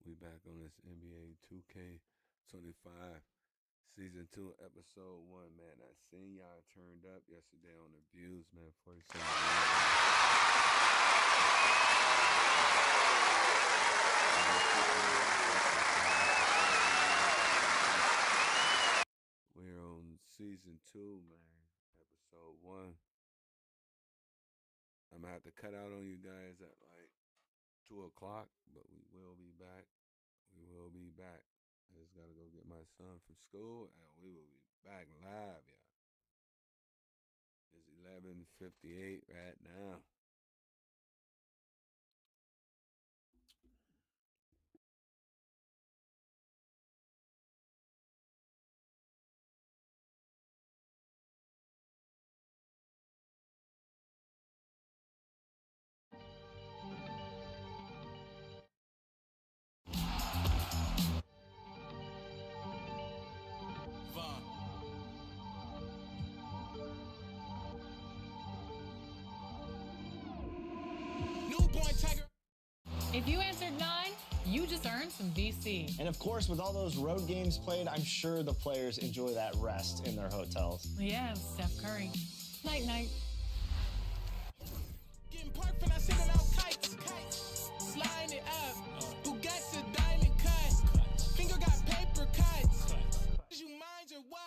We back on this NBA 2K25 Season 2, Episode 1, man. I seen y'all turned up yesterday on the views, man. 47 We're on Season 2, man. Episode 1. I'm going to have to cut out on you guys at like 2 o'clock, but we will be back. We will be back. I just got to go get my son from school, and we will be back live, y'all. It's 11:58 right now. If you answered 9, you just earned some VC. And of course, with all those road games played, I'm sure the players enjoy that rest in their hotels. Yeah, Steph Curry. Night, night. Getting parked when I sending out kites. Sliding it up. Who got the diamond cut? Finger got paper cuts. You mind or what?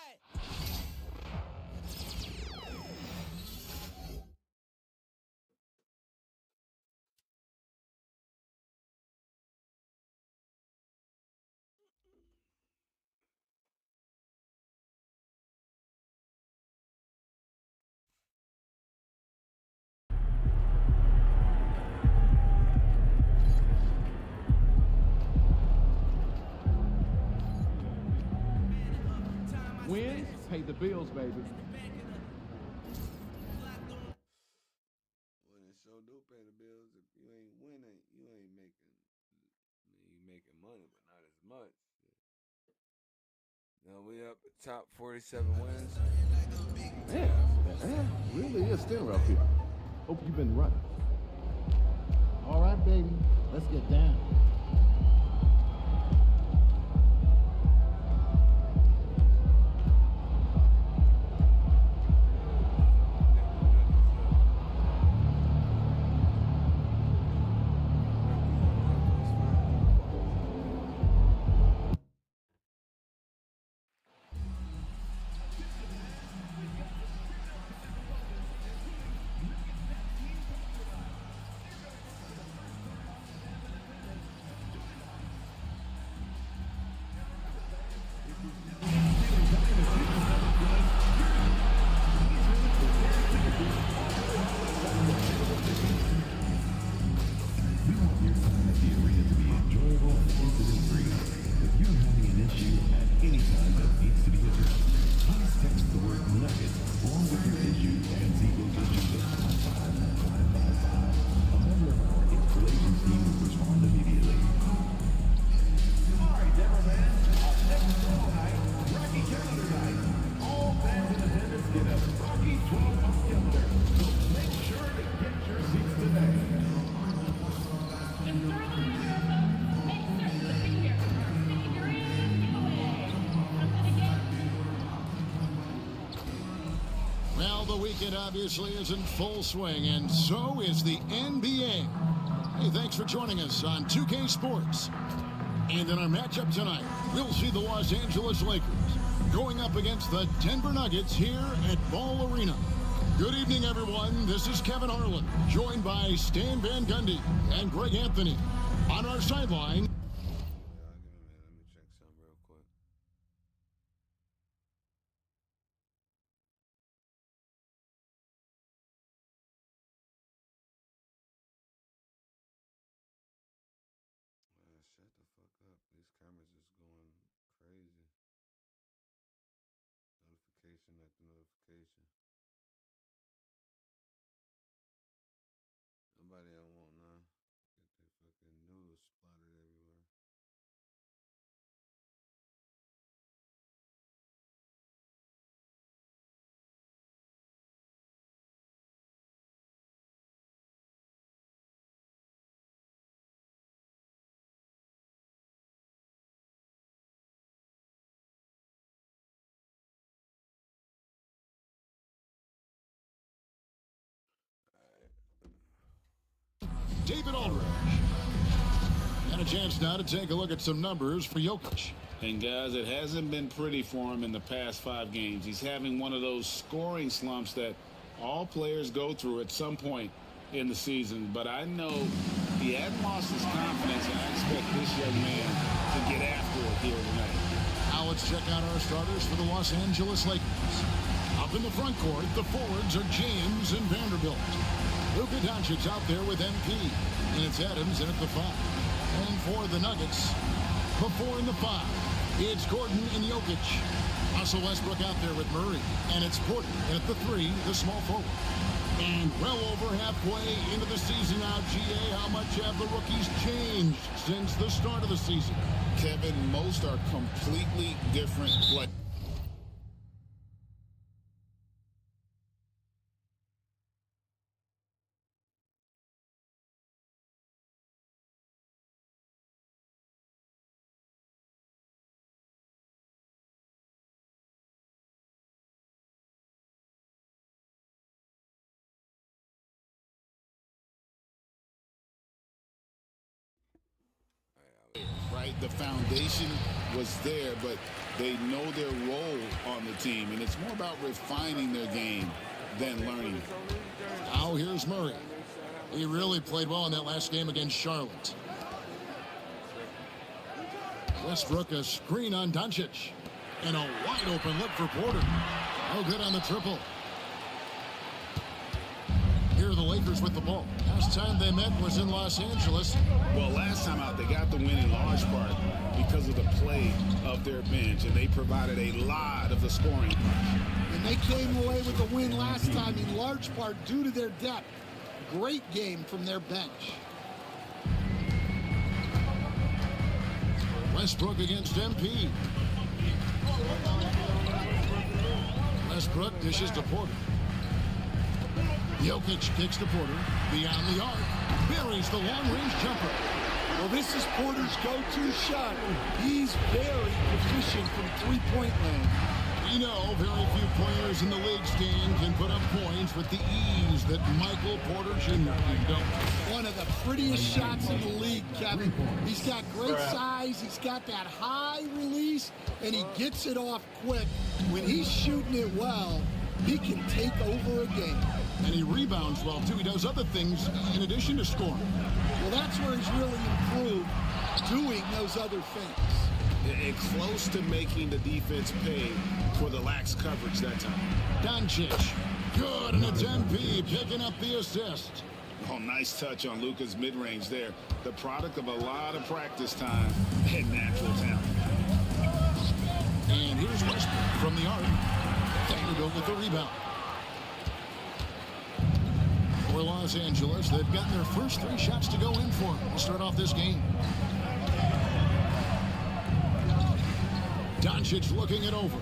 Wins, pay the bills, baby. When it so do pay the bills, if you ain't winning, you ain't making money, but not as much. Now we up at top 47 wins. Man, really is still rough here. Hope you've been running. All right, baby, let's get down. Well, the weekend obviously is in full swing, and so is the NBA. Hey, thanks for joining us on 2K Sports. And in our matchup tonight, we'll see the Los Angeles Lakers going up against the Denver Nuggets here at Ball Arena. Good evening, everyone. This is Kevin Harlan, joined by Stan Van Gundy and Greg Anthony. On our sideline, Shut the fuck up. These cameras is going crazy. Notification after notification. Nobody I want now. Get their fucking news splattered everywhere. David Aldridge. And a chance now to take a look at some numbers for Jokic. And guys, it hasn't been pretty for him in the past 5 games. He's having one of those scoring slumps that all players go through at some point in the season. But I know he hadn't lost his confidence, and I expect this young man to get after it here tonight. Now let's check out our starters for the Los Angeles Lakers. Up in the front court, the forwards are James and Vanderbilt. Luka Doncic out there with MP. And it's Adams in at the 5. And for the Nuggets, the 4 and the 5. It's Gordon and Jokic. Russell Westbrook out there with Murray. And it's Porter. And at the 3, the small forward. And well over halfway into the season now, GA, how much have the rookies changed since the start of the season? Kevin, most are completely different players. Right, the foundation was there, but they know their role on the team, and it's more about refining their game than learning. Now here's Murray. He really played well in that last game against Charlotte. Westbrook a screen on Doncic, and a wide open look for Porter. No good on the triple. Here are the Lakers with the ball. Last time they met was in Los Angeles. Well, last time out, they got the win in large part because of the play of their bench, and they provided a lot of the scoring. And they came away with the win last time in large part due to their depth. Great game from their bench. Westbrook against MP. Westbrook dishes to Porter. Jokic kicks to Porter. Beyond the arc. Buries the long-range jumper. Well, this is Porter's go-to shot. He's very efficient from three-point land. We know very few players in the league's game can put up points with the ease that Michael Porter Jr. can do. One of the prettiest shots in the league, Kevin. He's got great size. He's got that high release, and he gets it off quick. When he's shooting it well, he can take over a game. And he rebounds well, too. He does other things in addition to scoring. Well, that's where he's really improved, doing those other things. And close to making the defense pay for the lax coverage that time. Doncic, good, and it's MP picking up the assist. Oh, nice touch on Luka's mid-range there. The product of a lot of practice time and natural talent. And here's Westbrook from the arc. Vanderbilt with the rebound. For Los Angeles, they've gotten their first 3 shots to go in for them. We'll start off this game. Doncic looking it over.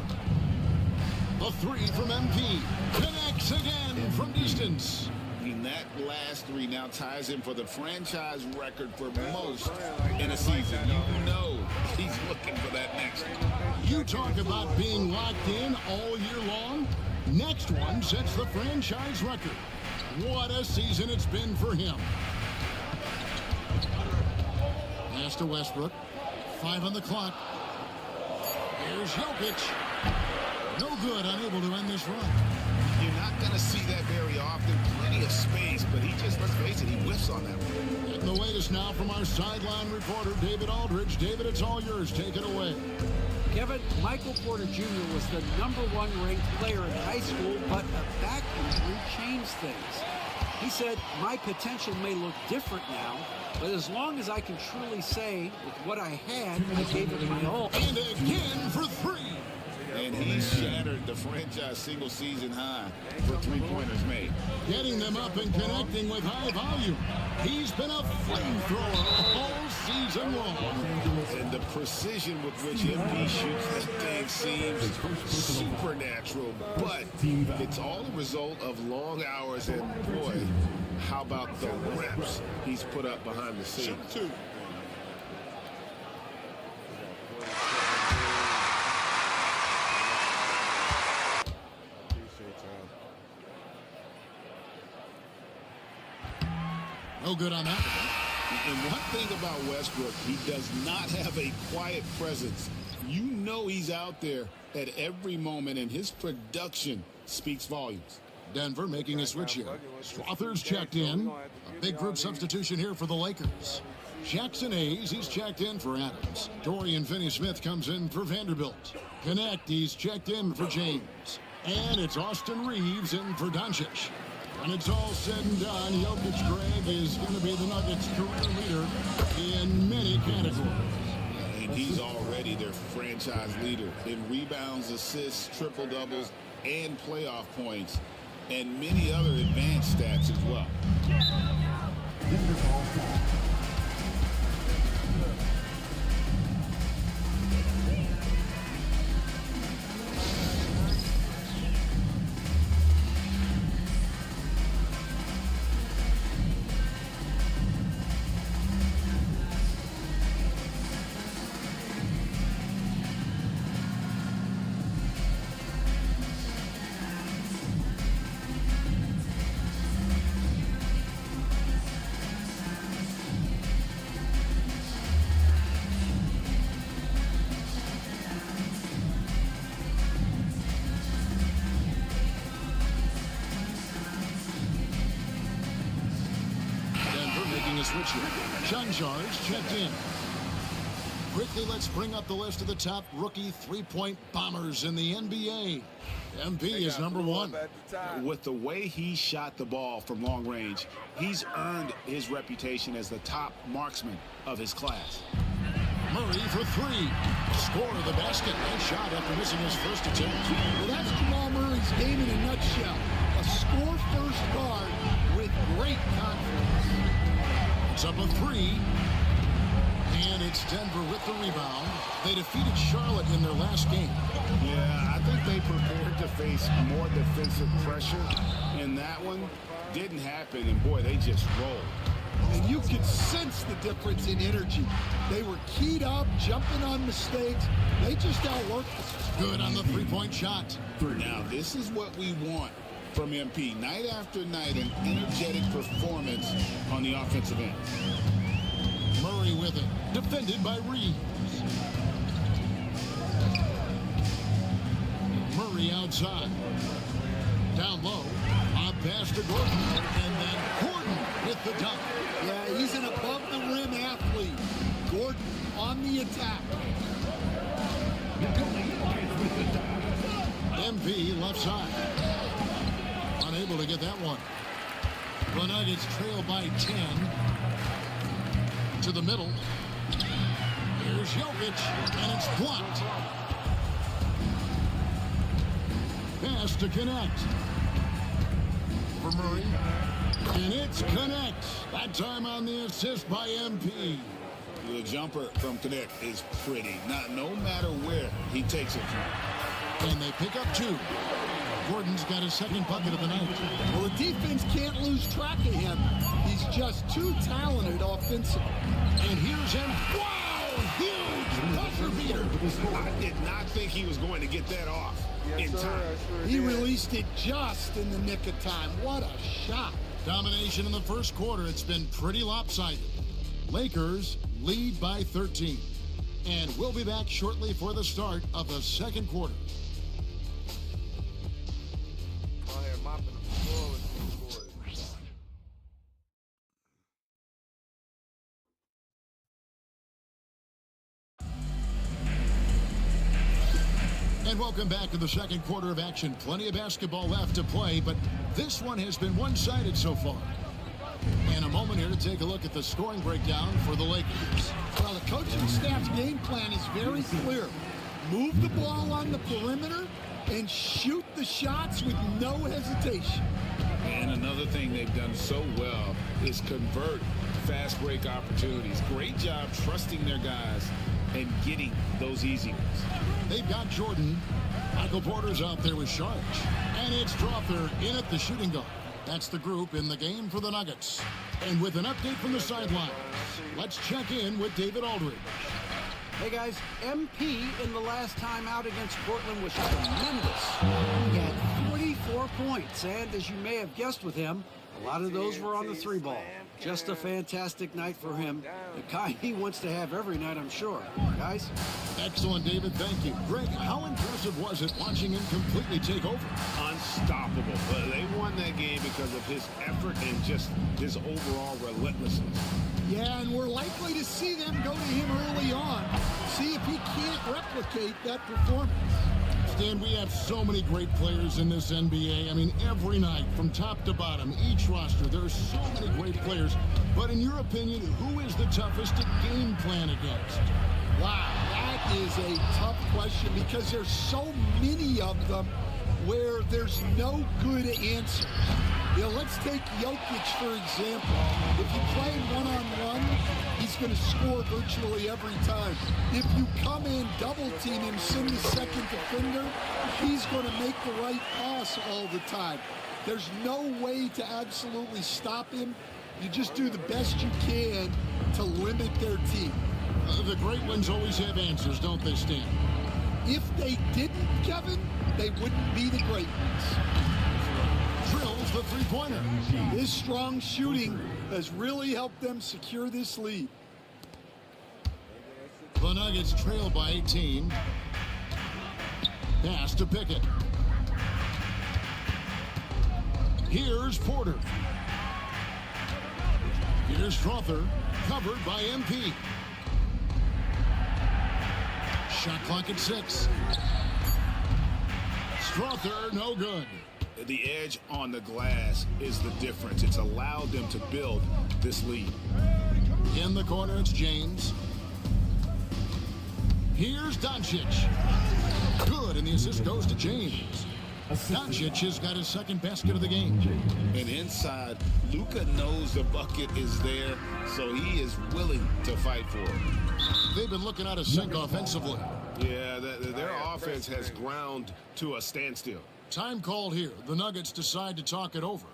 A 3 from MP. Connects again from distance. And that last 3 now ties him for the franchise record for most in a season. You know he's looking for that next one. You talk about being locked in all year long. Next one sets the franchise record. What a season it's been for him. Pass to Westbrook. 5 on the clock. Here's Jokic. No good, unable to end this run. You're not going to see that very often. Plenty of space, but he just, let's face it, he whiffs on that one. Getting the latest now from our sideline reporter, David Aldridge. David, it's all yours. Take it away. Kevin, Michael Porter Jr. was the #1 ranked player in high school, but a back injury changed things. He said, my potential may look different now, but as long as I can truly say with what I had, I gave it my all. And again for 3. And he shattered the franchise single-season high for 3-pointers made. Getting them up and connecting with high volume. He's been a flamethrower all season long. And the precision with which MP shoots that thing seems supernatural, but it's all a result of long hours, and boy, how about the reps he's put up behind the scenes. No good on that. And one thing about Westbrook, he does not have a quiet presence. You know he's out there at every moment, and his production speaks volumes. Denver making a switch here. Strother's checked in. A big group substitution here for the Lakers. Jackson Hayes, he's checked in for Adams. Dorian Finney-Smith comes in for Vanderbilt. Connect, he's checked in for James. And it's Austin Reeves in for Doncic. When it's all said and done, Jokic Greg is going to be the Nuggets' career leader in many categories. And he's already their franchise leader in rebounds, assists, triple-doubles, and playoff points, and many other advanced stats as well. Shanjar's checked in. Quickly, let's bring up the list of the top rookie three-point bombers in the NBA. MP is number one. With the way he shot the ball from long range, he's earned his reputation as the top marksman of his class. Murray for three. Score of the basket. Nice shot after missing his first attempt. Well, that's Jamal Murray's game in a nutshell. A score-first guard with great confidence. It's up a three. And it's Denver with the rebound. They defeated Charlotte in their last game. Yeah, I think they prepared to face more defensive pressure. And that one didn't happen. And, boy, they just rolled. And you could sense the difference in energy. They were keyed up, jumping on mistakes. They just outworked us. Good on the three-point shot. Now, this is what we want from MP. Night after night, an energetic performance on the offensive end. Murray with it. Defended by Reeves. Murray outside. Down low. A pass to Gordon. And then Gordon with the dunk. Yeah, he's an above-the-rim athlete. Gordon on the attack. MP left side. Unable to get that one. The Nuggets trail by 10. To the middle. Here's Jokic, and it's blocked. Pass to Connect. For Murray. And it's Connect. That time on the assist by MP. The jumper from Connect is pretty. No matter where he takes it from. And they pick up two. Gordon's got his second bucket of the night. Well, the defense can't lose track of him. He's just too talented offensively. And here's him. Wow! Huge buzzer beater. I did not think he was going to get that off in time. He released it just in the nick of time. What a shot. Domination in the first quarter. It's been pretty lopsided. Lakers lead by 13. And we'll be back shortly for the start of the second quarter. And welcome back to the second quarter of action. Plenty of basketball left to play, but this one has been one-sided so far. And a moment here to take a look at the scoring breakdown for the Lakers. Well, the coaching staff's game plan is very clear. Move the ball on the perimeter and shoot the shots with no hesitation. And another thing they've done so well is convert fast break opportunities. Great job trusting their guys and getting those easy ones. They've got Jordan. Michael Porter's out there with Sharp. And it's Strother in at the shooting guard. That's the group in the game for the Nuggets. And with an update from the sidelines, let's check in with David Aldridge. Hey guys, MP in the last time out against Portland was tremendous. He had 44 points, and as you may have guessed with him, a lot of those were on the three ball. Just a fantastic night for him. The kind he wants to have every night, I'm sure. Guys? Excellent, David. Thank you. Greg, how impressive was it watching him completely take over? Unstoppable. They won that game because of his effort and just his overall relentlessness. Yeah, and we're likely to see them go to him early on. See if he can't replicate that performance. Stan, we have so many great players in this NBA. I mean, every night, from top to bottom, each roster, there are so many great players. But in your opinion, who is the toughest to game plan against? Wow, that is a tough question because there's so many of them where there's no good answer. You know, let's take Jokic, for example. If you play him one-on-one, he's going to score virtually every time. If you come in, double-team him, send the second defender, he's going to make the right pass all the time. There's no way to absolutely stop him. You just do the best you can to limit their team. The great ones always have answers, don't they, Stan? If they didn't, Kevin, they wouldn't be the great ones. Drills the three-pointer. His strong shooting has really helped them secure this lead. The Nuggets trail by 18. Pass to Pickett. Here's Porter. Here's Strother, covered by MP. Shot clock at 6. Strother, no good. The edge on the glass is the difference. It's allowed them to build this lead. In the corner, it's James. Here's Doncic. Good, and the assist goes to James. Doncic has got his second basket of the game. And inside, Luka knows the bucket is there, so he is willing to fight for it. They've been looking out of sync offensively. Yeah, their offense has ground to a standstill. Time called here. The Nuggets decide to talk it over.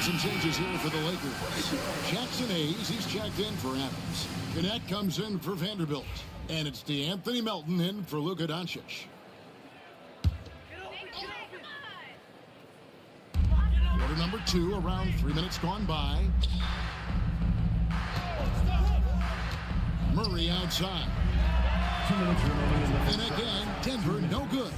Some changes here for the Lakers. Jackson Hayes, he's checked in for Adams. Gannett comes in for Vanderbilt. And it's DeAnthony Melton in for Luka Doncic. Quarter number 2, around 3 minutes gone by. Murray outside. 2 minutes remaining in the And again, Denver no good.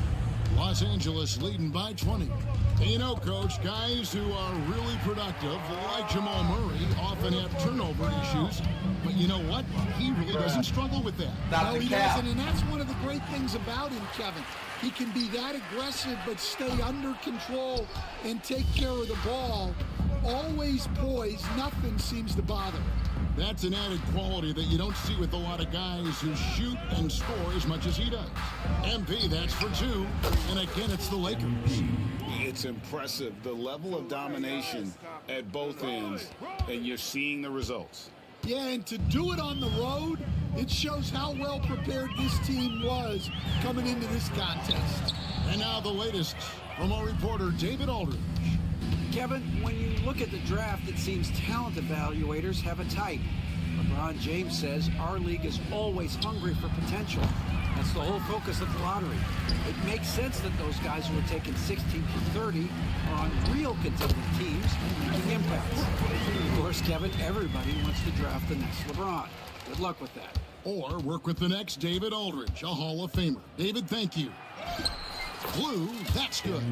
Los Angeles leading by 20. And you know, Coach, guys who are really productive, like Jamal Murray, often have turnover issues. But you know what? He really doesn't struggle with that. No, he doesn't, and that's one of the great things about him, Kevin. He can be that aggressive but stay under control and take care of the ball. Always poised. Nothing seems to bother him. That's an added quality that you don't see with a lot of guys who shoot and score as much as he does. MP, that's for 2. And again, it's the Lakers. It's impressive, the level of domination at both ends, and you're seeing the results. Yeah, and to do it on the road, it shows how well prepared this team was coming into this contest. And now the latest from our reporter, David Aldridge. Kevin, when you look at the draft, it seems talent evaluators have a type. LeBron James says our league is always hungry for potential. That's the whole focus of the lottery. It makes sense that those guys who are taken 16 to 30 are on real contending teams making impacts. Of course, Kevin, everybody wants to draft the next LeBron. Good luck with that. Or work with the next David Aldridge, a Hall of Famer. David, thank you. Blue, that's good.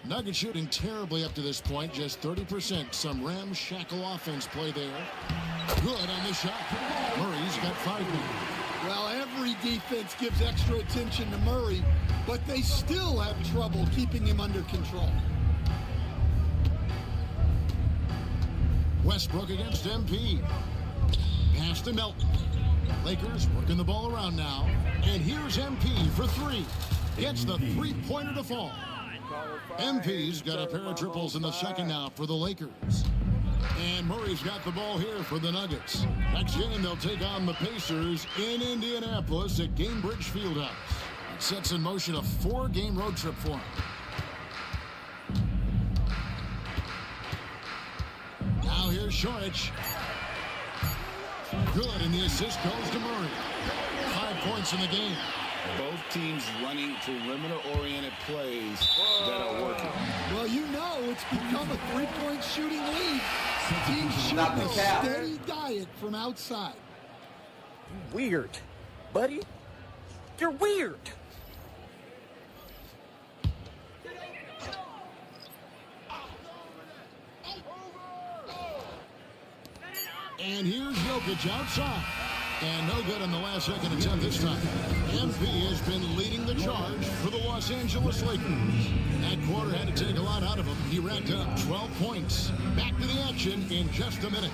Nuggets shooting terribly up to this point, just 30%. Some ramshackle offense play there. Good on the shot. Murray's got 5 minutes. Well, every defense gives extra attention to Murray, but they still have trouble keeping him under control. Westbrook against MP. Pass to Melton. Lakers working the ball around now. And here's MP for 3. Gets the three-pointer to fall. MP's got a pair of triples in the second now for the Lakers. And Murray's got the ball here for the Nuggets. Next game, they'll take on the Pacers in Indianapolis at Gainbridge Fieldhouse. It sets in motion a 4-game road trip for him. Now here's Šorić. Good, and the assist goes to Murray. 5 points in the game. Both teams running perimeter-oriented plays that are working. Well, you know it's become a 3-point shooting lead. Teams shooting a steady diet from outside. Weird, buddy. You're weird. And here's Jokic outside. And no good on the last second attempt this time. MP has been leading the charge for the Los Angeles Lakers. That quarter had to take a lot out of him. He racked up 12 points. Back to the action in just a minute.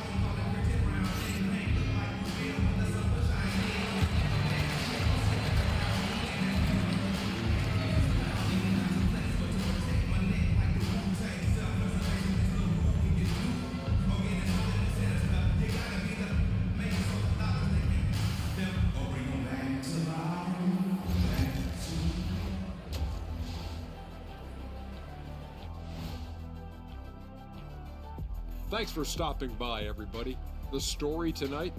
Thanks for stopping by, everybody. The story tonight,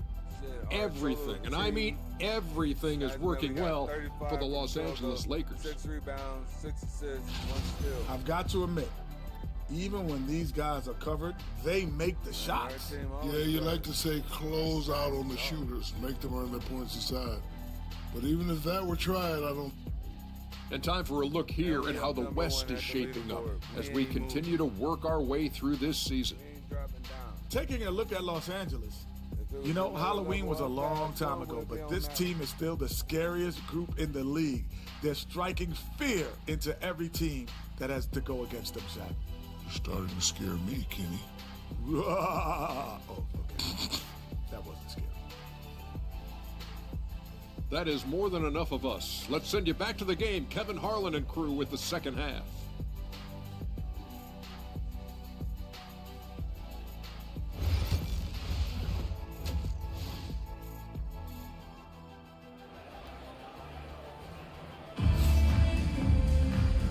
everything, and I mean everything, is working well for the Los Angeles Lakers. 6 rebounds, 6 assists, 1 steal. I've got to admit, even when these guys are covered, they make the shots. Yeah, you like to say close out on the shooters, make them earn their points inside. But even if that were tried, I don't. And time for a look here at how the West is shaping up as we continue to work our way through this season. Taking a look at Los Angeles, you know, Halloween was a long time ago, but this team is still the scariest group in the league. They're striking fear into every team that has to go against them, Shaq. You're starting to scare me, Kenny. Oh, okay. That wasn't scary. That is more than enough of us. Let's send you back to the game. Kevin Harlan and crew with the second half.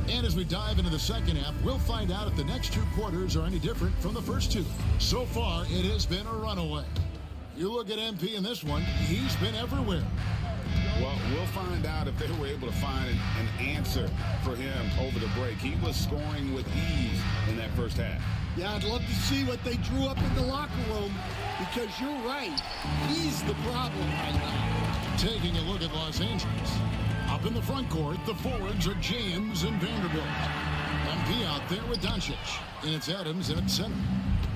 And as we dive into the second half, we'll find out if the next 2 quarters are any different from the first 2. So far, it has been a runaway. You look at MP in this one, he's been everywhere. Well, we'll find out if they were able to find an answer for him over the break. He was scoring with ease in that first half. Yeah, I'd love to see what they drew up in the locker room, because you're right. He's the problem right now. Taking a look at Los Angeles. Up in the front court, the forwards are James and Vanderbilt. MP out there with Doncic. And it's Adams in at center.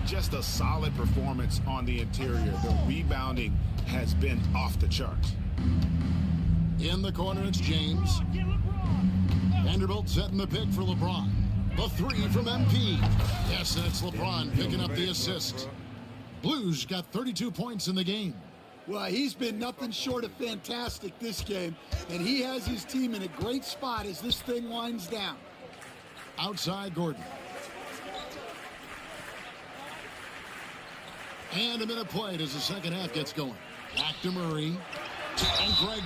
Just a solid performance on the interior. The rebounding has been off the charts. In the corner, it's James. Vanderbilt setting the pick for LeBron. The 3 from MP. Yes, and it's LeBron picking up the assist. Blues got 32 points in the game. Well, he's been nothing short of fantastic this game, and he has his team in a great spot as this thing winds down. Outside Gordon. And a minute played as the second half gets going. Back to Murray. And Greg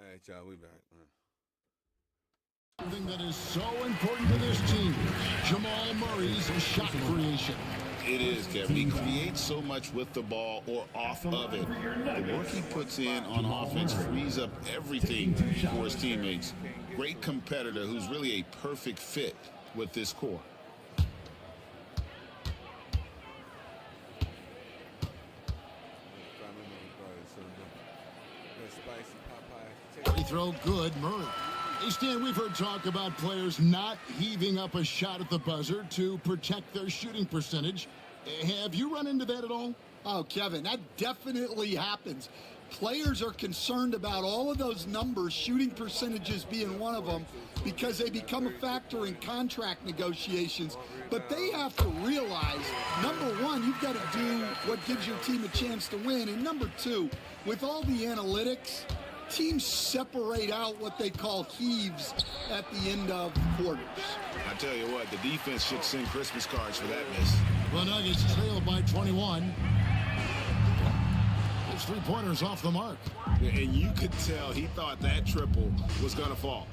All right, y'all, we back, man. Something that is so important to this team, Jamal Murray's shot creation. It is, Kevin. He creates so much with the ball or off of it. The work he puts in on offense frees up everything for his teammates. Great competitor who's really a perfect fit with this core. Free throw good, Murray. Hey, Stan, we've heard talk about players not heaving up a shot at the buzzer to protect their shooting percentage. Have you run into that at all? Oh, Kevin, that definitely happens. Players are concerned about all of those numbers, shooting percentages being one of them, because they become a factor in contract negotiations. But they have to realize, number one, you've got to do what gives your team a chance to win. And number two, with all the analytics, teams separate out what they call heaves at the end of quarters. I tell you what, the defense should send Christmas cards for that miss. The Nuggets trail by 21. His three-pointers off the mark. And you could tell he thought that triple was going to fall.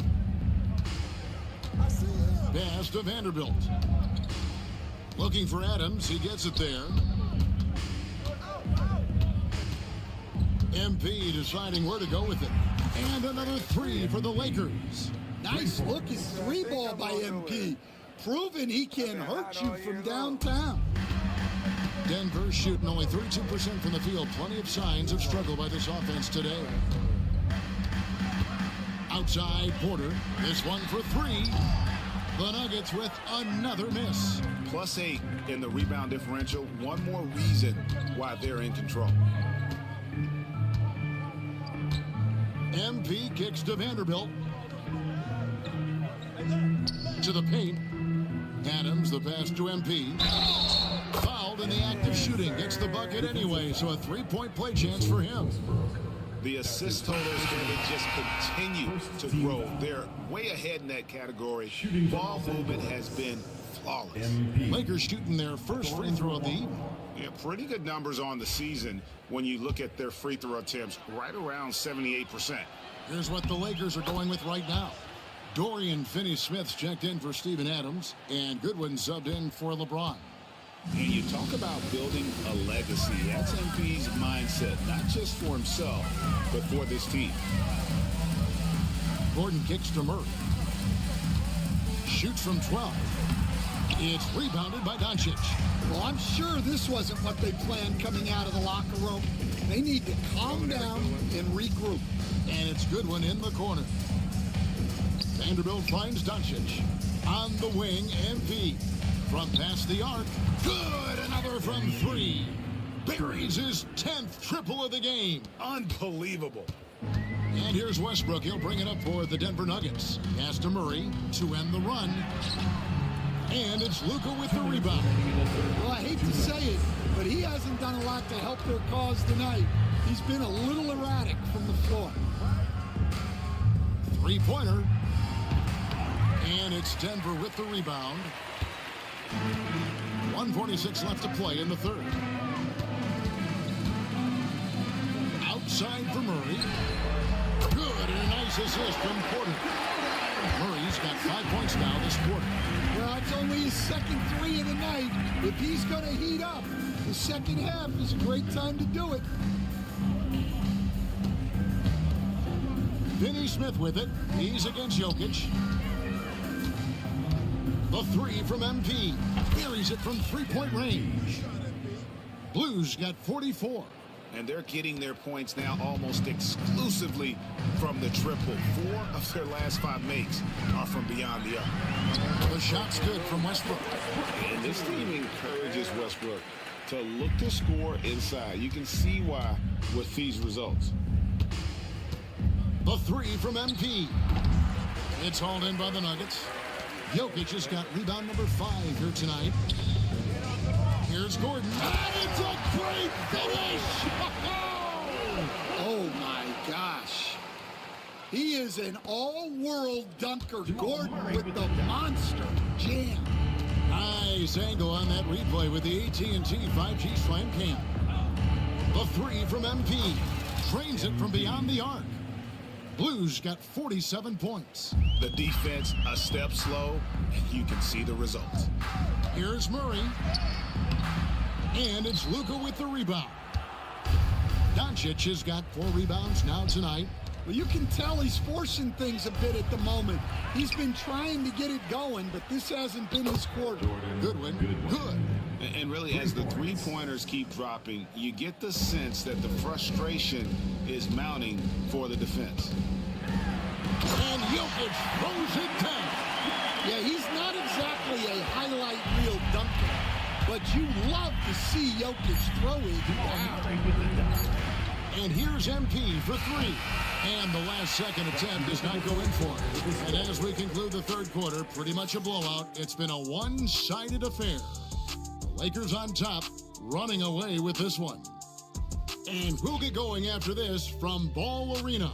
Pass to Vanderbilt. Looking for Adams. He gets it there. MP deciding where to go with it. And another three for the Lakers. Nice looking three ball by MP. Proving he can hurt you from downtown. Denver shooting only 32% from the field. Plenty of signs of struggle by this offense today. Outside Porter. This one for three. The Nuggets with another miss. +8 in the rebound differential. One more reason why they're in control. MP kicks to Vanderbilt. To the paint. Adams, the pass to MP. Fouled in the act of shooting. Gets the bucket anyway, so a three-point play chance for him. The assist totals just continue to grow. They're way ahead in that category. Ball movement has been flawless. Lakers shooting their first free throw of the evening. Yeah, pretty good numbers on the season when you look at their free throw attempts, right around 78%. Here's what the Lakers are going with right now. Dorian Finney-Smith's checked in for Steven Adams, and Goodwin subbed in for LeBron. And you talk about building a legacy. That's MP's mindset, not just for himself, but for this team. Gordon kicks to Murray. Shoots from 12. It's rebounded by Doncic. Well, I'm sure this wasn't what they planned coming out of the locker room. They need to calm down and regroup. And it's Goodwin in the corner. Vanderbilt finds Doncic. On the wing, MP. From past the arc. Good! Another from three. Buries his 10th triple of the game. Unbelievable. And here's Westbrook. He'll bring it up for the Denver Nuggets. Pass to Murray to end the run. And it's Luka with the rebound. Well, I hate to say it, but he hasn't done a lot to help their cause tonight. He's been a little erratic from the floor. Three-pointer. And it's Denver with the rebound. 1:46 left to play in the third. Outside for Murray. Good, and a nice assist from Porter. Murray's got 5 points now this quarter. Well, it's only his second three of the night. If he's going to heat up, the second half is a great time to do it. Finney-Smith with it. He's against Jokic. The three from MP. Buries it from three-point range. Blues got 44. And they're getting their points now almost exclusively from the triple. 4 of their last 5 makes are from beyond the arc. The shot's good from Westbrook. And this team encourages Westbrook to look to score inside. You can see why with these results. The three from MP. It's hauled in by the Nuggets. Jokic has got rebound number 5 here tonight. Here's Gordon. And it's a great finish! Oh, my gosh. He is an all-world dunker. Gordon with the monster jam. Nice angle on that replay with the AT&T 5G Slam Cam. The three from MP. Trains it from beyond the arc. Blues got 47 points. The defense a step slow, and you can see the results. Here's Murray. And it's Luka with the rebound. Doncic has got 4 rebounds now tonight. Well, you can tell he's forcing things a bit at the moment. He's been trying to get it going, but this hasn't been his quarter. Goodwin, good. And really, as the three-pointers keep dropping, you get the sense that the frustration is mounting for the defense. And Jokic throws it down. Yeah, he's not exactly a highlight reel dunker, but you love to see Jokic throw it down. And here's MP for 3. And the last second attempt does not go in for it. And as we conclude the third quarter, pretty much a blowout. It's been a one-sided affair. The Lakers on top, running away with this one. And we'll get going after this from Ball Arena.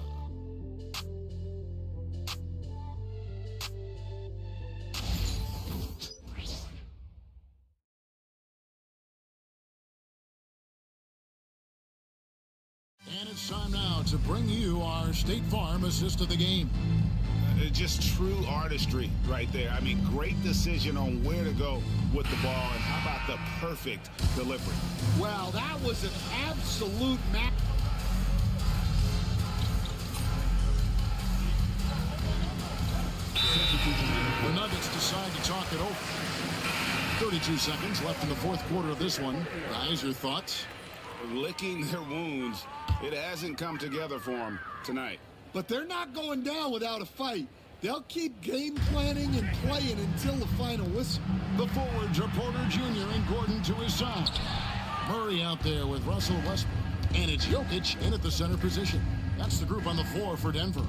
And it's time now to bring you our State Farm assist of the game. Just true artistry right there. I mean, great decision on where to go with the ball, and how about the perfect delivery? Well, that was an absolute match. The Nuggets decide to talk it over. 32 seconds left in the fourth quarter of this one. Guys, your thoughts? Licking their wounds. It hasn't come together for them tonight. But they're not going down without a fight. They'll keep game planning and playing until the final whistle. The forwards are Porter Jr. and Gordon to his side. Murray out there with Russell Westbrook. And it's Jokic in at the center position. That's the group on the floor for Denver.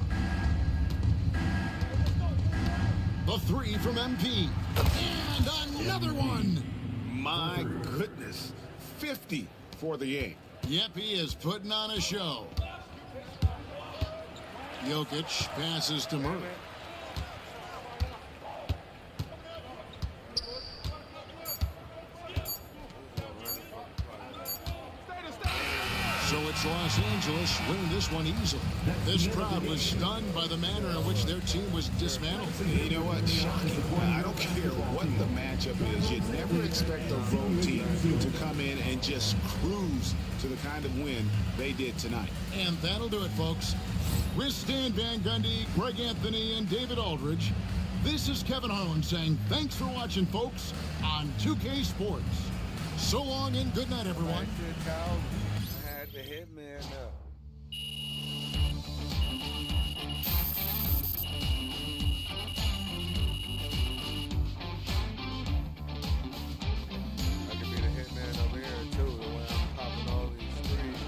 The 3 from MP. And another one. My goodness. 50 for the game. Yep, he is putting on a show. Jokic passes to Murray. So it's Los Angeles winning this one easily. This crowd was stunned by the manner in which their team was dismantled. You know what? Shocking. I don't care what the matchup is. You never expect a road team to come in and just cruise to the kind of win they did tonight. And that'll do it, folks. With Stan Van Gundy, Greg Anthony, and David Aldridge, this is Kevin Harlan saying thanks for watching, folks, on 2K Sports. So long and good night, everyone. The hitman up. I could be the hitman over here too, the way I'm popping all these threes.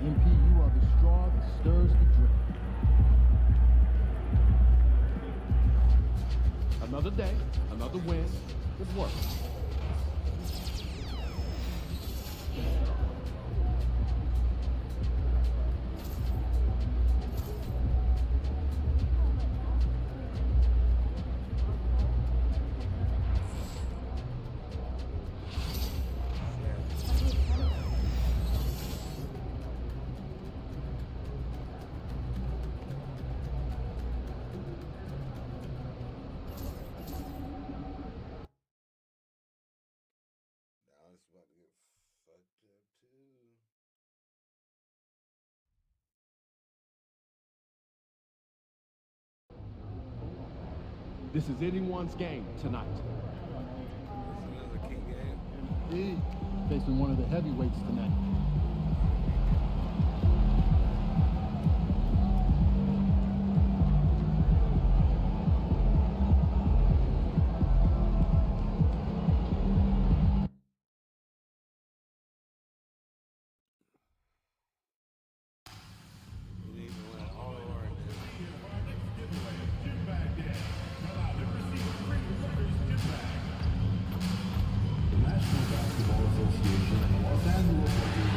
MP, you are the straw that stirs the drink. Another day, another win. Good work. This is anyone's game tonight. Another key game. Facing one of the heavyweights tonight. National Basketball Association and the Los Angeles Lakers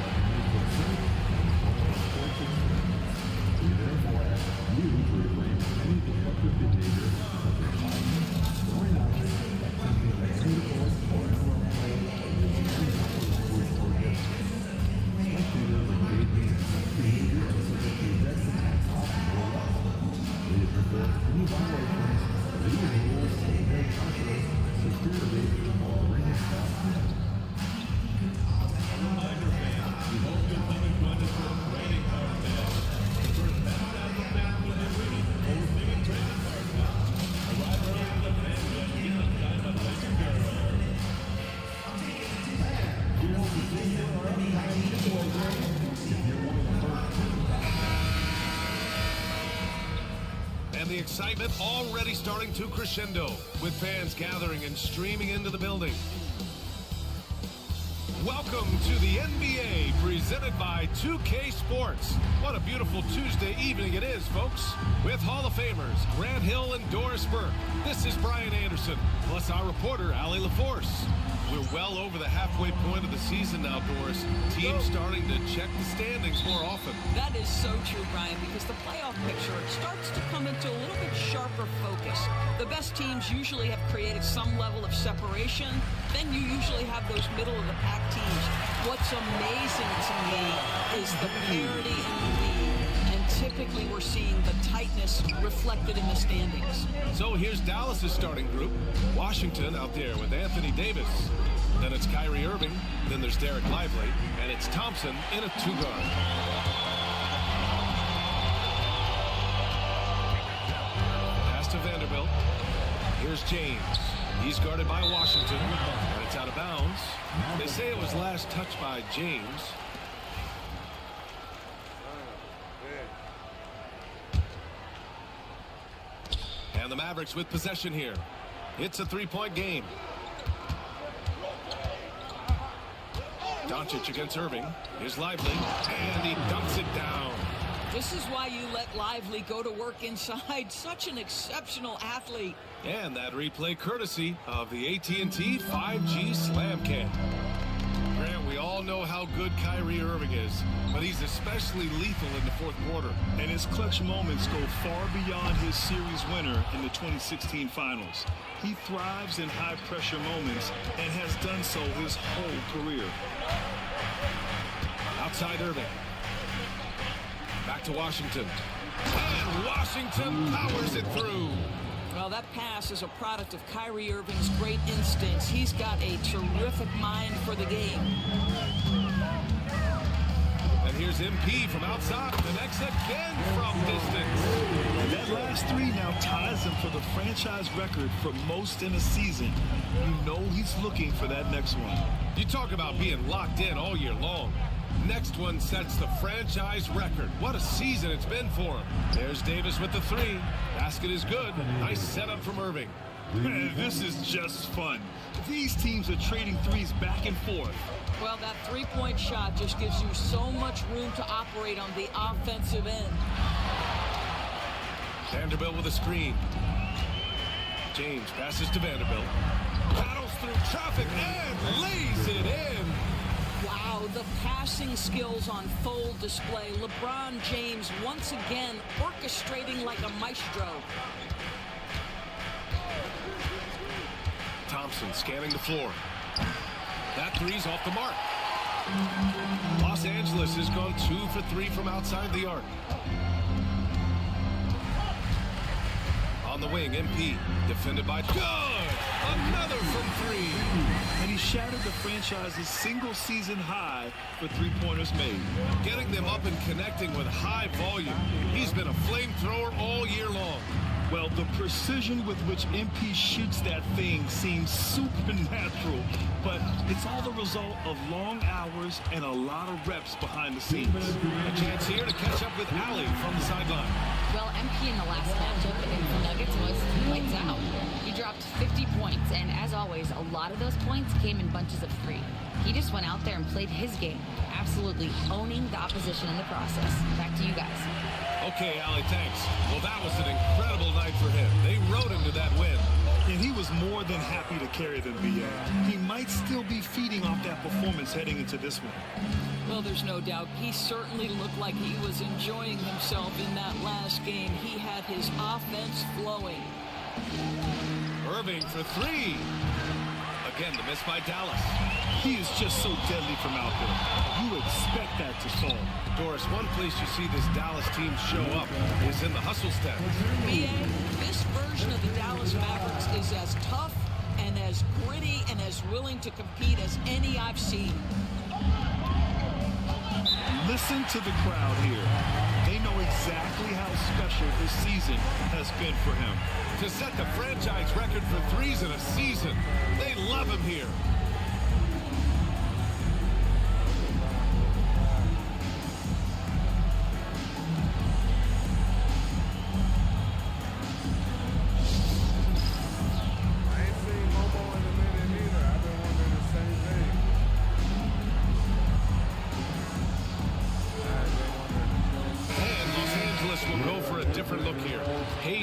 the excitement already starting to crescendo, with fans gathering and streaming into the building. Welcome to the NBA, presented by 2K Sports. What a beautiful Tuesday evening it is, folks. With Hall of Famers Grant Hill and Doris Burke. This is Brian Anderson, plus our reporter, Allie LaForce. We're well over the halfway point of the season now, Doris. Teams starting to check the standings more often. That is so true, Brian, because the playoff picture starts to come into a little bit sharper focus. The best teams usually have created some level of separation. Then you usually have those middle-of-the-pack teams. What's amazing to me is the parity in the league. And typically we're seeing the tightness reflected in the standings. So here's Dallas' starting group. Washington out there with Anthony Davis. Then it's Kyrie Irving. Then there's Derek Lively. And it's Thompson in a two-guard. Pass to Vanderbilt. Here's James. He's guarded by Washington. And it's out of bounds. They say it was last touched by James. And the Mavericks with possession here. It's a three-point game. Doncic against Irving. Here's Lively, and he dunks it down. This is why you let Lively go to work inside. Such an exceptional athlete. And that replay courtesy of the AT&T 5G Slam Cam. Grant, we all know how good Kyrie Irving is, but he's especially lethal in the fourth quarter. And his clutch moments go far beyond his series winner in the 2016 finals. He thrives in high-pressure moments and has done so his whole career. Outside Irving. Back to Washington. And Washington powers it through. Well, that pass is a product of Kyrie Irving's great instincts. He's got a terrific mind for the game. And here's MP from outside. Connects again from distance. And that last three now ties him for the franchise record for most in a season. You know he's looking for that next one. You talk about being locked in all year long. Next one sets the franchise record. What a season it's been for him. There's Davis with the three. Basket is good. Nice setup from Irving. This is just fun. These teams are trading threes back and forth. Well, that three-point shot just gives you so much room to operate on the offensive end. Vanderbilt with a screen. James passes to Vanderbilt. Paddles through traffic and lays it in. Wow, the passing skills on full display. LeBron James once again orchestrating like a maestro. Thompson scanning the floor. That three's off the mark. Los Angeles has gone 2 for 3 from outside the arc. On the wing, MP. Defended by good. Another from three. And he shattered the franchise's single-season high for three-pointers made. Getting them up and connecting with high volume. He's been a flamethrower all year long. Well, the precision with which MP shoots that thing seems supernatural, but it's all the result of long hours and a lot of reps behind the scenes. A chance here to catch up with Allie from the sideline. Well, MP in the last matchup against the Nuggets was lights out. He dropped 50 points, and as always, a lot of those points came in bunches of 3. He just went out there and played his game, absolutely owning the opposition in the process. Back to you guys. Okay, Allie, thanks. Well, that was an incredible night for him. They rode him to that win. And he was more than happy to carry them, BA. He might still be feeding off that performance heading into this one. Well, there's no doubt. He certainly looked like he was enjoying himself in that last game. He had his offense flowing. Irving for three. Again, the miss by Dallas. He is just so deadly from out there. You expect that to fall. Doris, one place you see this Dallas team show up is in the hustle step. BA, this version of the Dallas Mavericks is as tough and as gritty and as willing to compete as any I've seen. Listen to the crowd here. They know exactly how special this season has been for him. To set the franchise record for threes in a season, they love him here.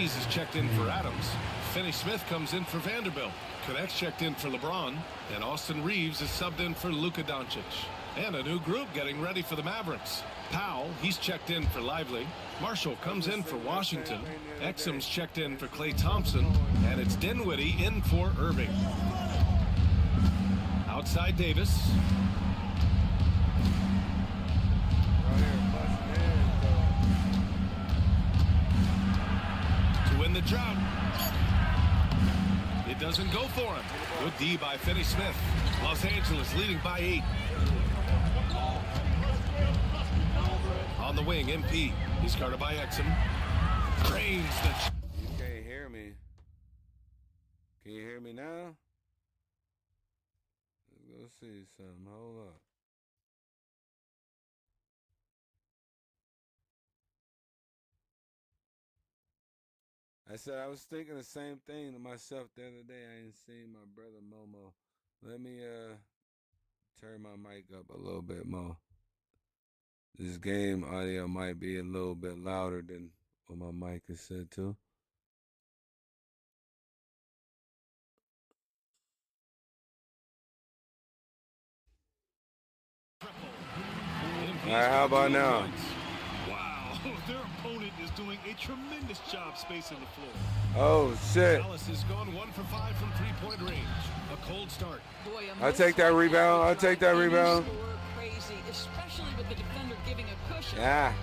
Hayes is checked in for Adams. Finney Smith comes in for Vanderbilt. Connect's checked in for LeBron. And Austin Reeves is subbed in for Luka Doncic. And a new group getting ready for the Mavericks. Powell, he's checked in for Lively. Marshall comes in for Washington. Exum's checked in for Klay Thompson. And it's Dinwiddie in for Irving. Outside Davis. To win the drought. It doesn't go for him. Good D by Finney Smith. Los Angeles leading by 8. On the wing, MP. He's guarded by Exum. Drains the... You can't hear me. Can you hear me now? Let's go see something. Hold up. I said I was thinking the same thing to myself the other day. I ain't seen my brother Momo. Let me turn my mic up a little bit more. This game audio might be a little bit louder than what my mic is set to. All right, how about now? Wow, their opponent is doing a tremendous job spacing the floor. Oh, shit. Dallas has gone 1 for 5 from three-point range. A cold start. I'll take that rebound. I'll take that rebound. Crazy, especially with the defender giving a cushion. Yeah.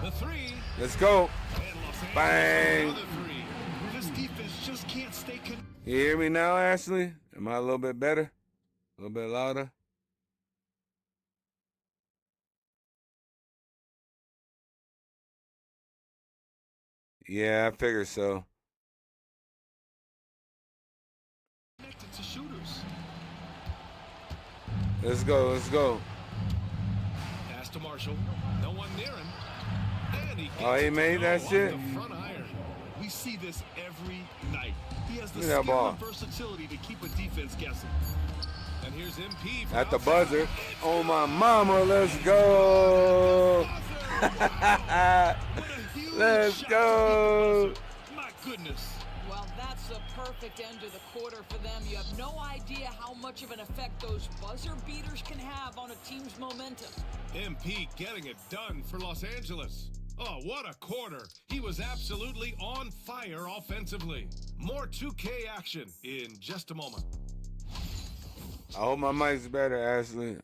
The three. Let's go. Bang. This defense just can't stay connected. You hear me now, Ashley? Am I a little bit better? A little bit louder? Yeah, I figured so. Connected to shooters. Let's go, let's go. Pass to Marshall. No one near him. And he made that shit? We see this every night. He has the Look at that skill ball. and versatility to keep a defense guessing. And here's MP At the buzzer. Oh, my mama, let's go. Let's go. My goodness. Well, that's the perfect end to the quarter for them. You have no idea how much of an effect those buzzer beaters can have on a team's momentum. MP getting it done for Los Angeles. Oh, what a quarter. He was absolutely on fire offensively. More 2K action in just a moment. I hope my mic's better, Ashley.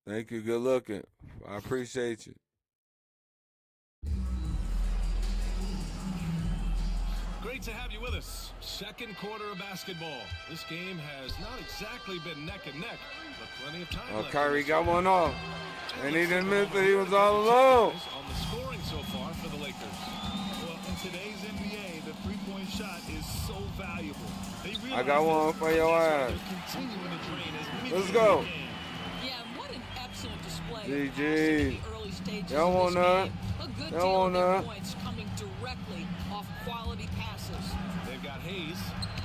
Thank you. Good looking. I appreciate you. Great to have you with us. Second quarter of basketball. This game has not exactly been neck and neck, but plenty of time left. Kyrie got one off. And he didn't miss it. He was all alone. On the scoring so far for the Lakers. Well, in today's NBA, the three-point shot is so valuable. I got one for your ass. Let's go. Yeah, what an excellent display. GG. Y'all want none? Y'all want none? Points coming directly off quality passes. They've got Hayes.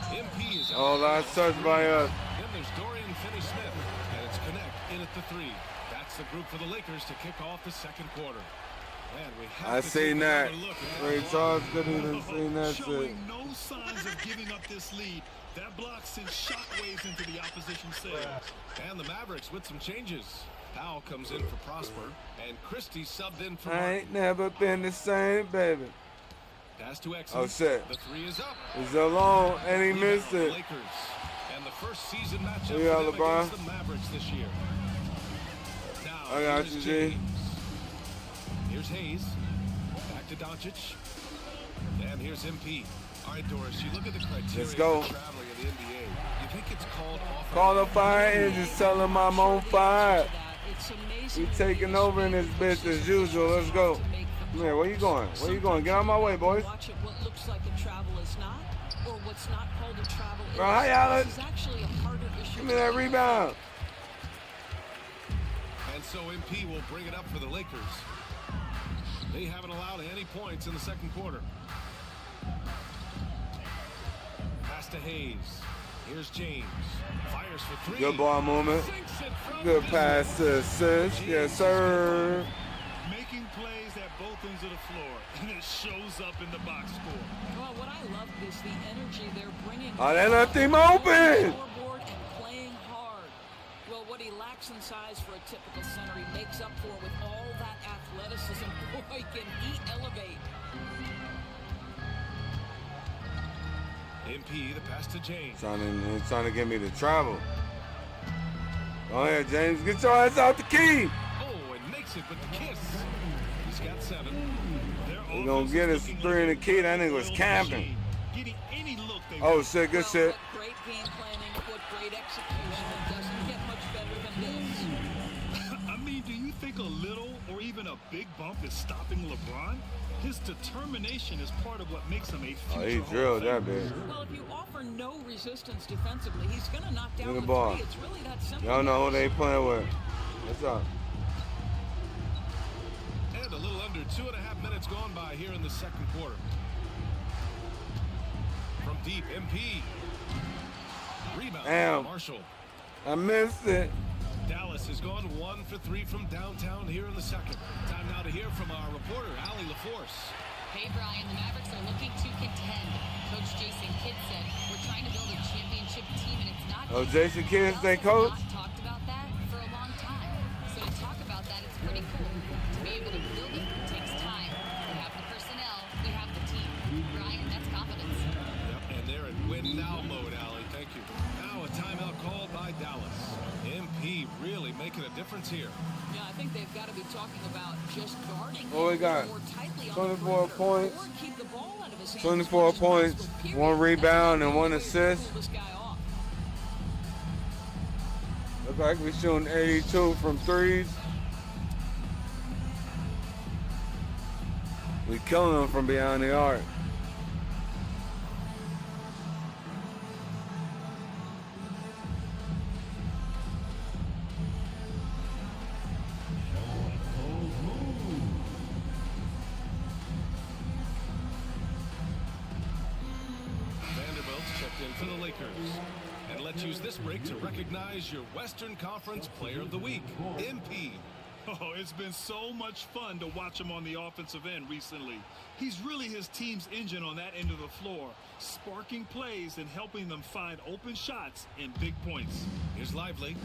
MP is Oh, last touch by us. Then there's Dorian Finney-Smith, and it's Connect in at the three. That's the group for the Lakers to kick off the second quarter. And we have I to seen take that. another look at Ray Charles couldn't even see that shit. Showing no signs of giving up this lead. That block sends shockwaves into the opposition sails. And the Mavericks with some changes. Powell comes in for Prosper, and Christie subbed in for I Martin. ain't never been the same, baby. Pass to Exum. Oh, shit. The three is up. He's alone, and he missed it. Lakers. And the first season matchup Yeah, for them LeBron. against the Mavericks this year. Now, I got here's you, G. James. Here's Hayes. Back to Doncic. And here's MP. All right, Doris, you look at the criteria Let's go. for traveling in the NBA. You think it's called off? Call the fire and just tell him I'm on fire. It's amazing. We taking over in this bitch as usual. Let's go. Come here, where you going? Where you going? Get out of my way, boys. Watch it, what looks like a travel is not, or what's not called a travel is. Bro, hi, Alex. This is actually a harder issue. Give me that rebound. And so MP will bring it up for the Lakers. They haven't allowed any points in the second quarter. Pass to Hayes. Here's James. Fires for three. Good ball movement. Good pass to assist. Yes, sir. Making plays at both both ends of the floor, and it shows up in the box score. Well, what I love is the energy they're bringing. Oh, they left him open. Scoreboard and playing hard. Well, what he lacks in size for a typical center, he makes up for with all that athleticism. Boy, can he elevate. MP, the pass to James. He's trying to get me to travel. Go ahead, James. Get your ass out the key. Oh, and makes it with the kiss. He's got 7. He's going to get us 3 in the key. That nigga was camping. Oh, shit. Good shit. Great game planning, but great execution. It doesn't get much better than this. I mean, do you think a little or even a big bump is stopping LeBron? His determination is part of what makes him a future he drilled that bitch. Well, if you offer no resistance defensively, he's going to knock down the the ball. three. It's really that simple. Y'all know who they playing with. What's up? And a little under 2.5 minutes gone by here in the second quarter. From deep, MP. Rebound. Damn. Marshall. I missed it. Dallas has gone 1 for 3 from downtown here in the second. Time now to hear from our reporter, Allie LaForce. Hey, Brian, the Mavericks are looking to contend. Coach Jason Kidd said, we're trying to build a championship team, and it's not Oh, Jason Kidd is their coach? Not talked about that for a long time. So to talk about that, it's pretty cool. To be able to build it takes time. We have the personnel, we have the team. Brian, that's confidence. Yep, and they're in win now mode, Allie. Thank you. Now a timeout called by Dallas. MP really making a difference here. Yeah, I think they've got to be talking about just guarding What we got? more tightly 24 points. or keep the ball out of his hands 24 points, 1 rebound, and 1 assist. this guy off. Look like we're shooting 82 from threes. We killing them from behind the arc. For the Lakers. And let's use this break to recognize your Western Conference Player of the Week, MP. Oh, it's been so much fun to watch him on the offensive end recently. He's really his team's engine on that end of the floor, sparking plays and helping them find open shots and big points. Here's Lively.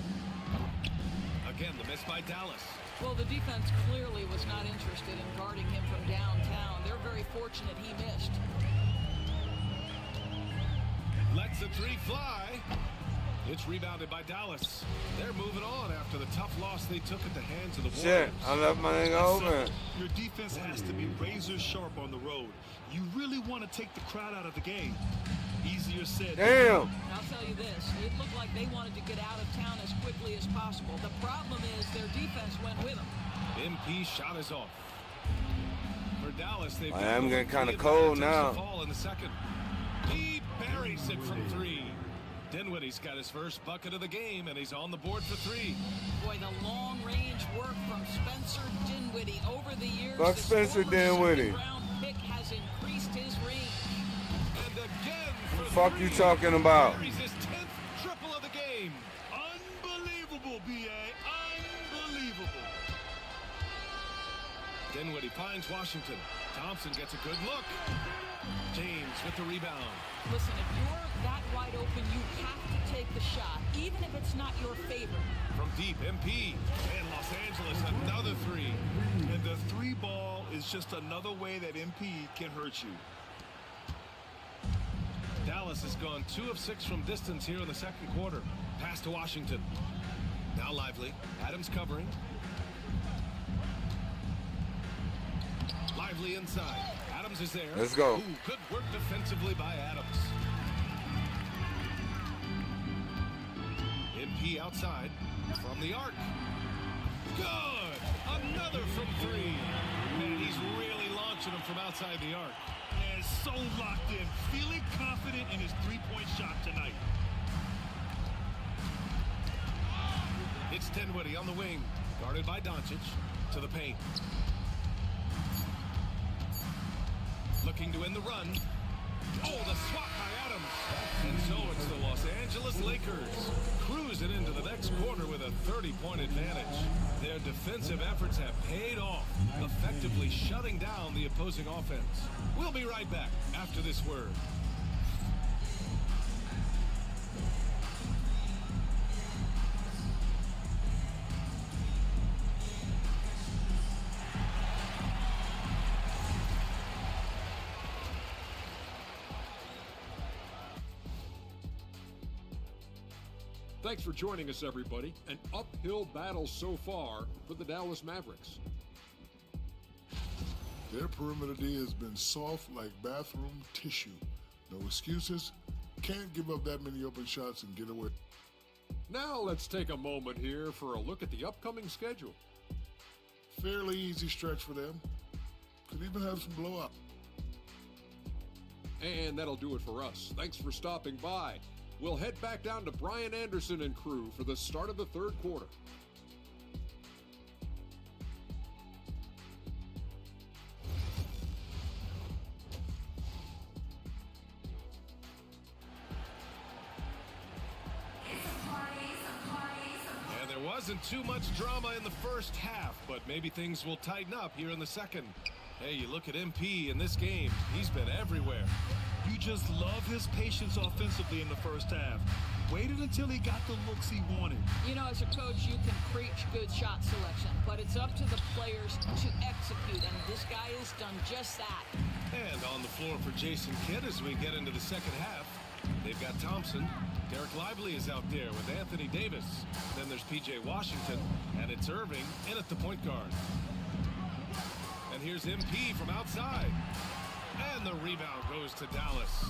Again, the miss by Dallas. Well, the defense clearly was not interested in guarding him from downtown. They're very fortunate he missed. Lets the 3 fly. It's rebounded by Dallas. They're moving on after the tough loss they took at the hands of the Warriors. Shit, I left my nigga open. Your defense has to be razor sharp on the road. You really want to take the crowd out of the game. Easier said. Damn. I'll tell you this. It looked like they wanted to get out of town as quickly as possible. The problem is their defense went with them. MP shot is off. For Dallas, they've I am getting kind of cold now. Fall in the second. He buries it from 3. Dinwiddie's got his first bucket of the game, and he's on the board for 3. Boy, the long-range work from Spencer Dinwiddie over the years. Fuck Spencer Dinwiddie. Round pick has increased his range. And again for Fuck 3. you talking about? Buries his 10th triple of the game. Unbelievable, B.A. Unbelievable. Dinwiddie finds Washington. Thompson gets a good look. James with the rebound. Listen, if you're that wide open, you have to take the shot, even if it's not your favorite. From deep, MP. And Los Angeles, another 3. And the 3 ball is just another way that MP can hurt you. Dallas has gone 2 of 6 from distance here in the second quarter. Pass to Washington. Now Lively. Adams covering. Lively inside. Adams is there. Let's go. Ooh, good work defensively by Adams. MP outside from the arc. Good. Another from 3. Man, he's really launching him from outside the arc. And so locked in, feeling confident in his 3-point shot tonight. It's Dinwiddie on the wing, guarded by Doncic to the paint. Looking to end the run. Oh, the swat by Adams. And so it's the Los Angeles Lakers cruising cruising into the next quarter with a 30-point advantage. Their defensive efforts have paid off, effectively shutting down the opposing offense. We'll be right back after this word. Thanks for joining us, everybody. An uphill battle so far for the Dallas Mavericks. Their perimeter D has been soft like bathroom tissue. No excuses. Can't give up that many open shots and get away. Now let's take a moment here for a look at the upcoming schedule. Fairly easy stretch for them. Could even have some blowout. And that'll do it for us. Thanks for stopping by. We'll head back down to Brian Anderson and crew for the start of the third quarter. And there wasn't too much drama in the first half, but maybe things will tighten up here in the second. Hey, you look at MP in this game, he's been everywhere. You just love his patience offensively in the first half. Waited until he got the looks he wanted. You know, as a coach, you can preach good shot selection, but it's up to the players to execute, and this guy has done just that. And on the floor for Jason Kidd as we get into the second half, they've got Thompson. Derek Lively is out there with Anthony Davis. Then there's P.J. Washington, and it's Irving in at the point guard. And here's MP from outside. And the rebound goes to Dallas.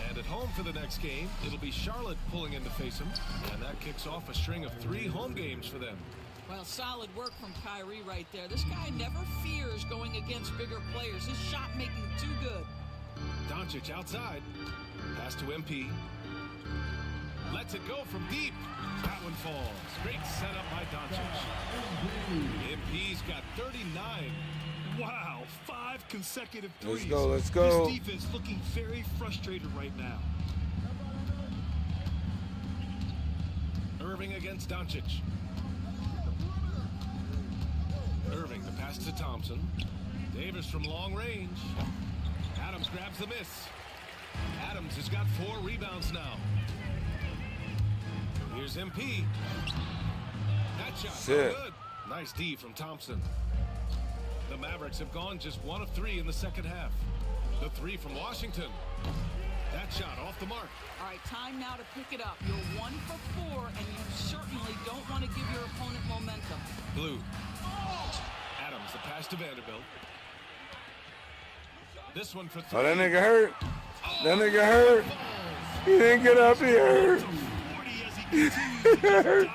And at home for the next game, it'll be Charlotte pulling in to face him. And that kicks off a string of 3 home games for them. Well, solid work from Kyrie right there. This guy never fears going against bigger players. His shot making too good. Doncic outside. Pass to MP. Lets it go from deep. That one falls. Great setup by Doncic. MP's got 39. Wow, 5 consecutive threes. Let's go. This defense looking very frustrated right now. Irving against Doncic. Irving, the pass to Thompson. Davis from long range. Adams grabs the miss. Adams has got 4 rebounds now. Here's MP. That shot, no good. Nice D from Thompson. The Mavericks have gone just 1 of 3 in the second half. The 3 from Washington. That shot off the mark. All right, time now to pick it up. You're 1 for 4, and you certainly don't want to give your opponent momentum. Blue. Adams, the pass to Vanderbilt. This one for 3. Oh, that nigga hurt. That nigga hurt. He didn't get up here. He hurt.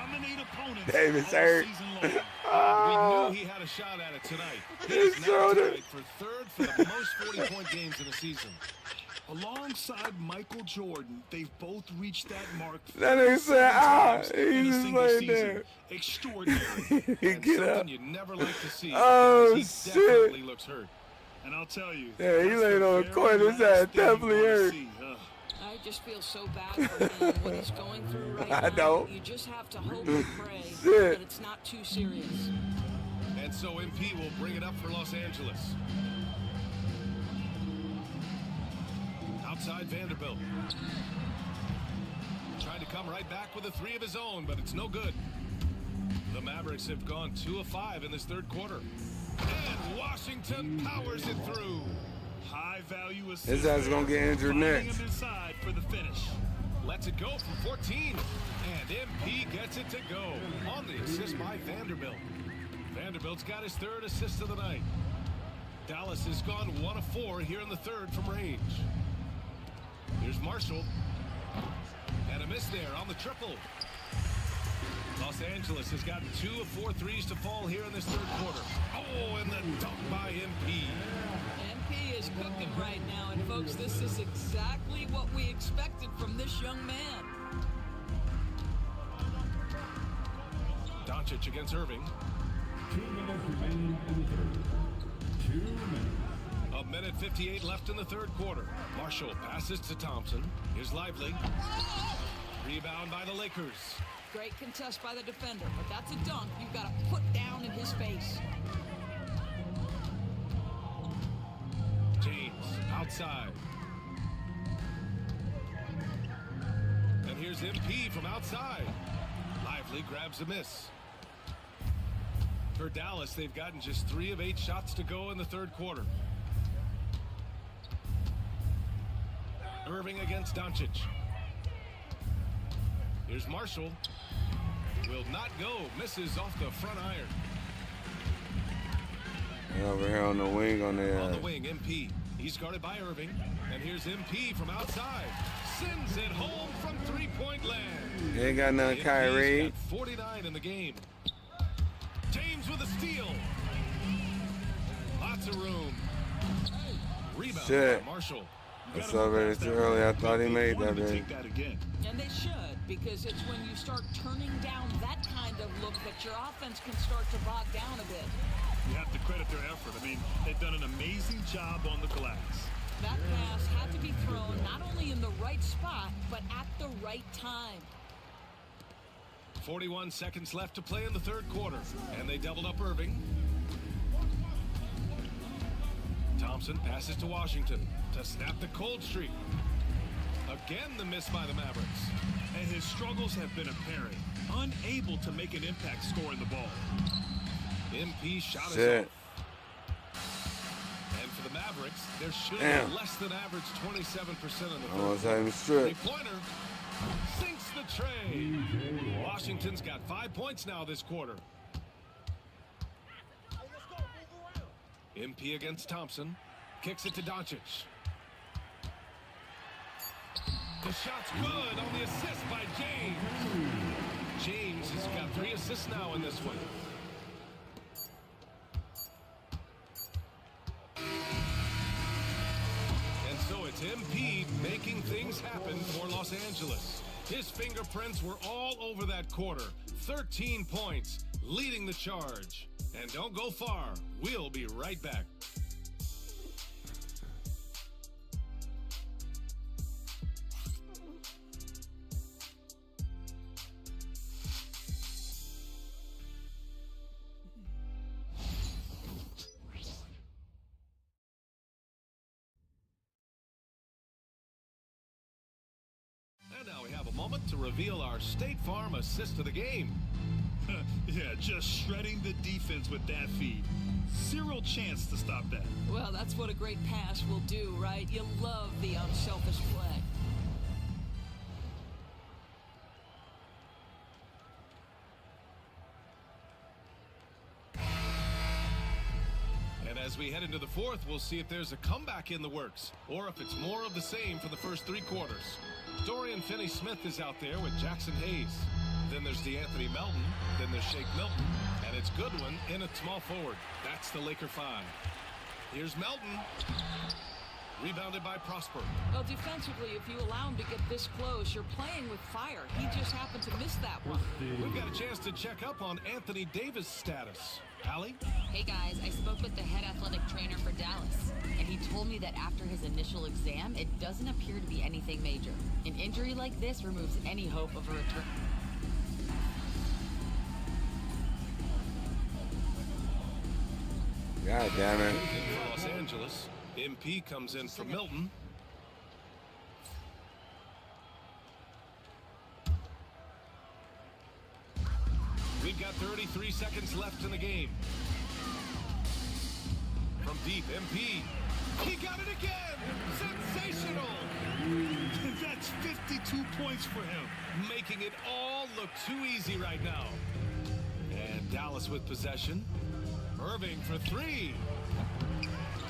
Davis hurt. We knew he had a shot at it tonight. He's now tied for 3rd for the most 40-point games in a season. Alongside Michael Jordan, they've both reached that mark. That nigga said, in a just single like season. there. Extraordinary. And Get something up. you never like to see. Oh, He shit. definitely looks hurt. And I'll tell you. Yeah, he that's laid the on the very court. His last ass thing you definitely wanna hurt. see. I just feel so bad for him, what he's going through right I now. don't. You just have to hope and pray Shit. that it's not too serious. And so MP will bring it up for Los Angeles. Outside Vanderbilt. Trying to come right back with a 3 of his own, but it's no good. The Mavericks have gone 2 of 5 in this third quarter. And Washington powers it through. High value assist. His ass is gonna get injured Finding next. him inside for the finish. Lets it go from 14. And MP gets it to go on the assist by Vanderbilt. Vanderbilt's got his 3rd assist of the night. Dallas has gone 1 of 4 here in the third from range. Here's Marshall. And a miss there on the triple. Los Angeles has gotten 2 of 4 threes to fall here in this third quarter. Oh, and the dunk by MP. MP is cooking right now, and folks, this is exactly what we expected from this young man. Doncic against Irving. 2 minutes remaining in the third. 2 minutes. A minute 58 left in the third quarter. Marshall passes to Thompson. Here's Lively. Rebound by the Lakers. Great contest by the defender, but that's a dunk you've got to put down in his face. James outside. And here's MP from outside. Lively grabs a miss. For Dallas, they've gotten just 3 of 8 shots to go in the third quarter. Irving against Doncic. Here's Marshall. Will not go. Misses off the front iron. And over here on the wing on the wing, MP. He's guarded by Irving. And here's MP from outside. Sends it home from three-point land. Ain't got none, Kyrie. Got 49 in the game. James with a steal. Lots of room. Rebound by Marshall. That's already too early. I thought he made that. And they should, because it's when you start turning down that kind of look that your offense can start to bog down a bit. You have to credit their effort. I mean, they've done an amazing job on the glass. That pass had to be thrown not only in the right spot, but at the right time. 41 seconds left to play in the third quarter, and they doubled up Irving. Thompson passes to Washington to snap the cold streak. Again, the miss by the Mavericks. And his struggles have been apparent. Unable to make an impact scoring the ball. MP shot is off. And for the Mavericks, they're shooting less than average 27% in the Almost had him stripped. Three-pointer sinks the tray. Washington's got 5 points now this quarter. MP against Thompson. Kicks it to Doncic. The shot's good on the assist by James. James has got 3 assists now in this one. And so it's MP making things happen for Los Angeles. His fingerprints were all over that quarter. 13 points, leading the charge. And don't go far. We'll be right back. And now we have a moment to reveal our State Farm assist of the game. Yeah, just shredding the defense with that feed. Zero chance to stop that. Well, that's what a great pass will do, right? You love the unselfish play. And as we head into the fourth, we'll see if there's a comeback in the works, or if it's more of the same for the first 3 quarters. Dorian Finney-Smith is out there with Jackson Hayes. Then there's DeAnthony Melton. Then there's Shake Milton. And it's Goodwin in at small forward. That's the Laker 5. Here's Melton. Rebounded by Prosper. Well, defensively, if you allow him to get this close, you're playing with fire. He just happened to miss that one. We've got a chance to check up on Anthony Davis' status. Allie? Hey guys, I spoke with the head athletic trainer for Dallas, and he told me that after his initial exam, it doesn't appear to be anything major. An injury like this removes any hope of a return. God damn it. In Los Angeles, MP comes in for Milton. We've got 33 seconds left in the game. From deep, MP. He got it again! Sensational! That's 52 points for him. Making it all look too easy right now. And Dallas with possession. Irving for 3.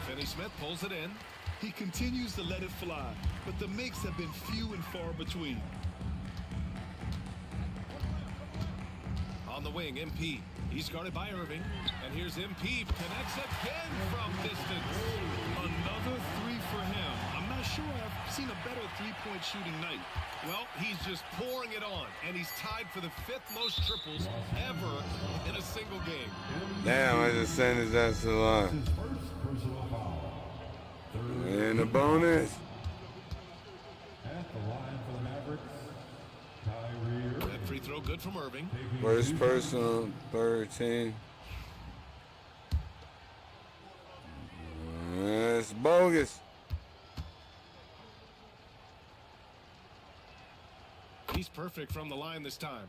Finney-Smith pulls it in. He continues to let it fly, but the makes have been few and far between. On the wing, MP. He's guarded by Irving. And here's MP. Connects again from distance. Another 3 for him. I'm not sure I've seen a better three-point shooting night. Well, he's just pouring it on. And he's tied for the 5th most triples ever in a single game. Damn, I just sent his ass to the line. And the bonus. At the line for the Mavericks, Kyrie Irving. That free throw throw good from Irving. First person, third team. It's bogus. He's perfect from the line this time.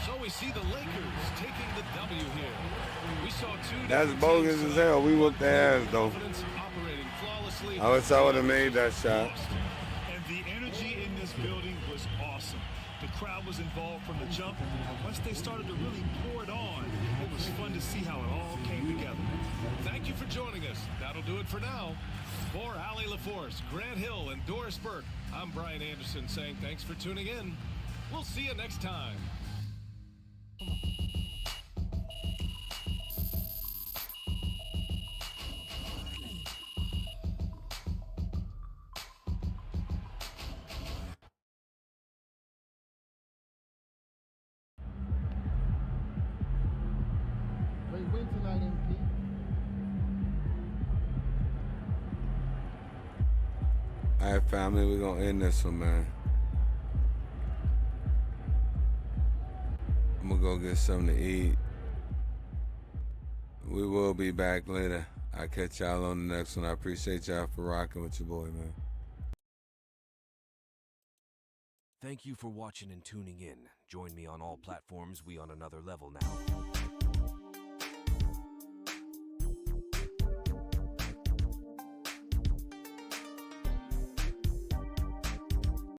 So we see the Lakers taking the W here. We saw two. That's bogus as hell. We whooped their ass though. I wish I would have made that shot. And the energy in this building was awesome. The crowd was involved from the jump. Once they started to really pour it on, it was fun to see how it all came together. Thank you for joining us. That'll do it for now. For Allie LaForce, Grant Hill, and Doris Burke, I'm Brian Anderson saying thanks for tuning in. We'll see you next time. Great win tonight, MP. All right, family, we're going to end this one, man. I'm going to go get something to eat. We will be back later. I'll catch y'all on the next one. I appreciate y'all for rocking with your boy, man. Thank you for watching and tuning in. Join me on all platforms. We on another level now.